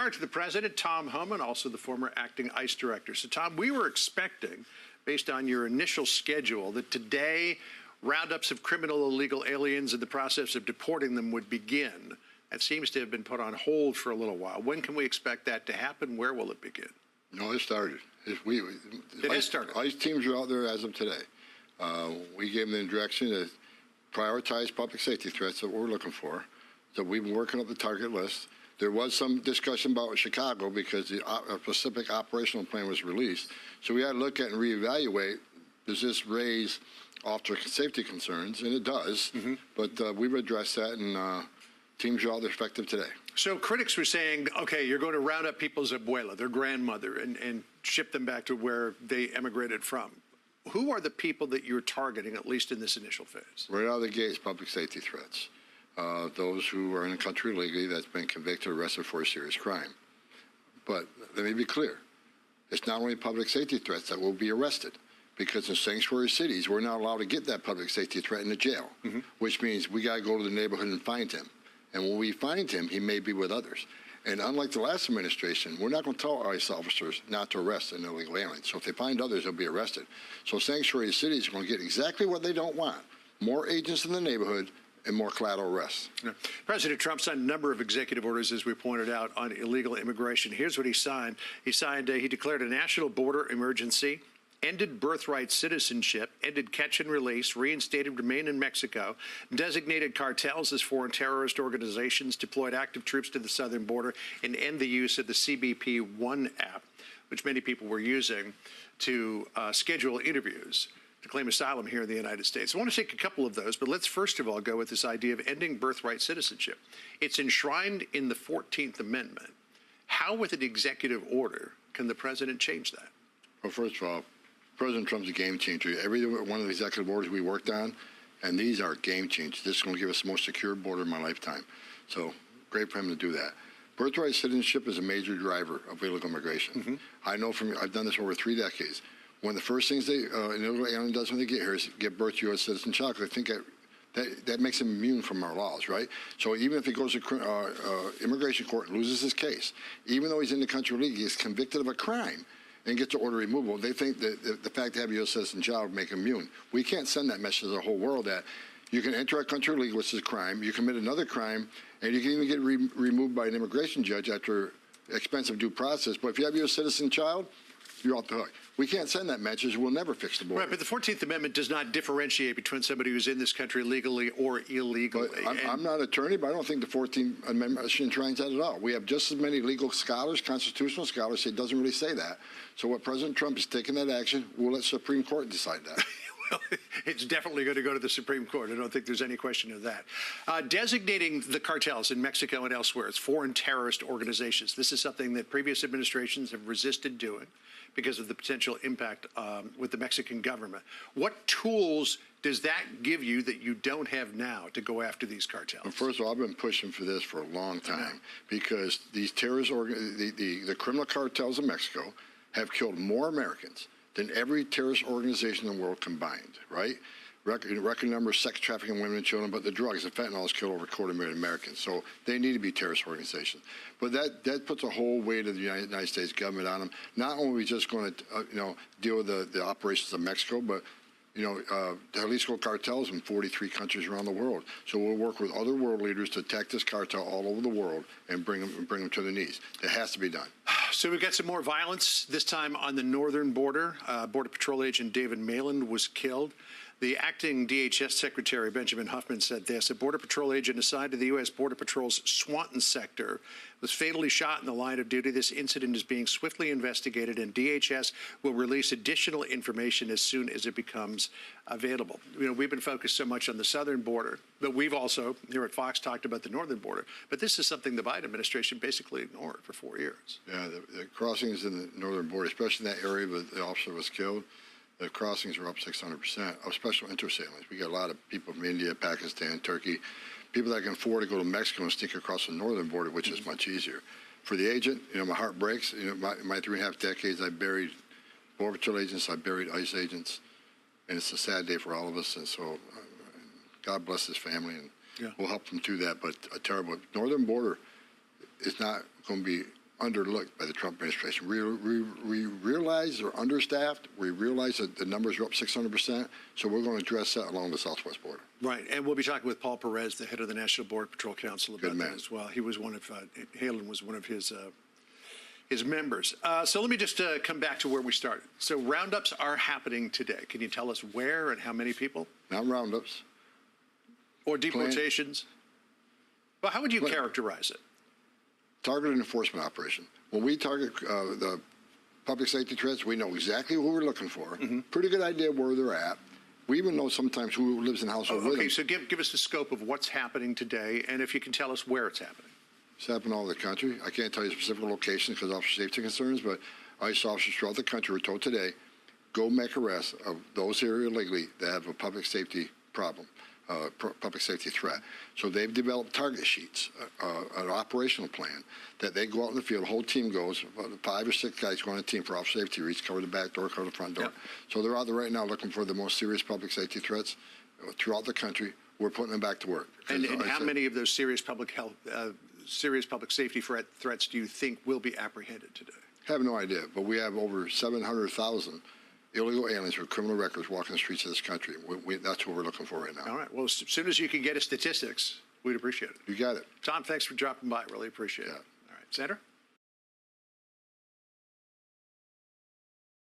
prior to the president, Tom Homan, also the former acting ICE director. So, Tom, we were expecting, based on your initial schedule, that today roundups of criminal illegal aliens and the process of deporting them would begin. That seems to have been put on hold for a little while. When can we expect that to happen? Where will it begin? No, it started. It has started. ICE teams are out there as of today. We gave them the direction to prioritize public safety threats that we're looking for. So we've been working up the target list. There was some discussion about Chicago because the specific operational plan was released. So we had to look at and reevaluate, does this raise officer safety concerns? And it does. But we've addressed that, and teams are out there effective today. So critics were saying, okay, you're going to round up people's abuela, their grandmother, and ship them back to where they emigrated from. Who are the people that you're targeting, at least in this initial phase? Right out of the gates, public safety threats. Those who are in the country illegally that's been convicted or arrested for a serious crime. But let me be clear. It's not only public safety threats that will be arrested, because in sanctuary cities, we're not allowed to get that public safety threat in the jail, which means we got to go to the neighborhood and find him. And when we find him, he may be with others. And unlike the last administration, we're not going to tell ICE officers not to arrest an illegal alien. So if they find others, they'll be arrested. So sanctuary cities are going to get exactly what they don't want: more agents in the neighborhood and more collateral arrests. President Trump signed a number of executive orders, as we pointed out, on illegal immigration. Here's what he signed. He declared a national border emergency, ended birthright citizenship, ended catch and release, reinstated remain in Mexico, designated cartels as foreign terrorist organizations, deployed active troops to the southern border, and end the use of the CBP One app, which many people were using to schedule interviews to claim asylum here in the United States. I want to take a couple of those, but let's first of all go with this idea of ending birthright citizenship. It's enshrined in the 14th Amendment. How, with an executive order, can the president change that? Well, first of all, President Trump's a game changer. Every one of the executive orders we worked on, and these are game changers. This is going to give us the most secure border in my lifetime. So great for him to do that. Birthright citizenship is a major driver of illegal immigration. I know I've done this over 3 decades. One of the first things an illegal alien does when they get here is give birth to a U.S. citizen child. I think that makes him immune from our laws, right? So even if he goes to immigration court and loses his case, even though he's in the country illegally, he's convicted of a crime and gets to order removal, they think that the fact to have a U.S. citizen child would make him immune. We can't send that message to the whole world that you can enter our country illegally, which is a crime, you commit another crime, and you can even get removed by an immigration judge after expensive due process. But if you have a U.S. citizen child, you're off the hook. We can't send that message. We'll never fix the border. Right, but the 14th Amendment does not differentiate between somebody who's in this country legally or illegally. But I'm not an attorney, but I don't think the 14th Amendment enshrines that at all. We have just as many legal scholars, constitutional scholars, say it doesn't really say that. So what President Trump is taking that action, we'll let Supreme Court decide that. Well, it's definitely going to go to the Supreme Court. I don't think there's any question of that. Designating the cartels in Mexico and elsewhere as foreign terrorist organizations. This is something that previous administrations have resisted doing because of the potential impact with the Mexican government. What tools does that give you that you don't have now to go after these cartels? Well, first of all, I've been pushing for this for a long time because these terrorist the criminal cartels in Mexico have killed more Americans than every terrorist organization in the world combined, right? Record number of sex trafficking women and children, but the drugs, the fentanyl has killed over 250,000 Americans. So they need to be terrorist organizations. But that puts a whole weight of the United States government on them. Not only are we just going to deal with the operations of Mexico, but the Jalisco cartels in 43 countries around the world. So we'll work with other world leaders to attack this cartel all over the world and bring them to their knees. That has to be done. So we've got some more violence, this time on the northern border. Border Patrol agent David Malin was killed. The acting DHS Secretary, Benjamin Huffman, said this: a Border Patrol agent assigned to the U.S. Border Patrol's Swanton sector was fatally shot in the line of duty. This incident is being swiftly investigated, and DHS will release additional information as soon as it becomes available. We've been focused so much on the southern border, but we've also, here at Fox, talked about the northern border. But this is something the Biden administration basically ignored for 4 years. Yeah, the crossings in the northern border, especially in that area where the officer was killed, the crossings are up 600% of special interest aliens. We got a lot of people from India, Pakistan, Turkey, people that can afford to go to Mexico and sneak across the northern border, which is much easier. For the agent, my heart breaks. My 3.5 decades, I buried Border Patrol agents, I buried ICE agents, and it's a sad day for all of us. And so, God bless his family, and we'll help them through that. But a terrible northern border is not going to be underlooked by the Trump administration. We realize they're understaffed. We realize that the numbers are up 600%. So we're going to address that along the southwest border. Right, and we'll be talking with Paul Perez, the head of the National Border Patrol Council, about that as well. He was one of Halen was one of his members. So let me just come back to where we started. So roundups are happening today. Can you tell us where and how many people? Not roundups. Or deportations? Well, how would you characterize it? Targeted enforcement operation. When we target the public safety threats, we know exactly who we're looking for. Pretty good idea where they're at. We even know sometimes who lives in the household with them. Okay, so give us the scope of what's happening today, and if you can tell us where it's happening. It's happening all over the country. I can't tell you specific locations because of officer safety concerns, but ICE officers throughout the country were told today, go make arrests of those here illegally that have a public safety problem, public safety threat. So they've developed target sheets, an operational plan that they go out in the field, the whole team goes, 5 or 6 guys go on a team for officer safety reach, cover the back door, cover the front door. Yep. So they're out there right now looking for the most serious public safety threats throughout the country. We're putting them back to work. And how many of those serious public safety threats do you think will be apprehended today? I have no idea, but we have over 700,000 illegal aliens with criminal records walking the streets of this country. That's what we're looking for right now. All right. Well, as soon as you can get us statistics, we'd appreciate it. You got it. Tom, thanks for dropping by. Really appreciate it. All right. Sandra?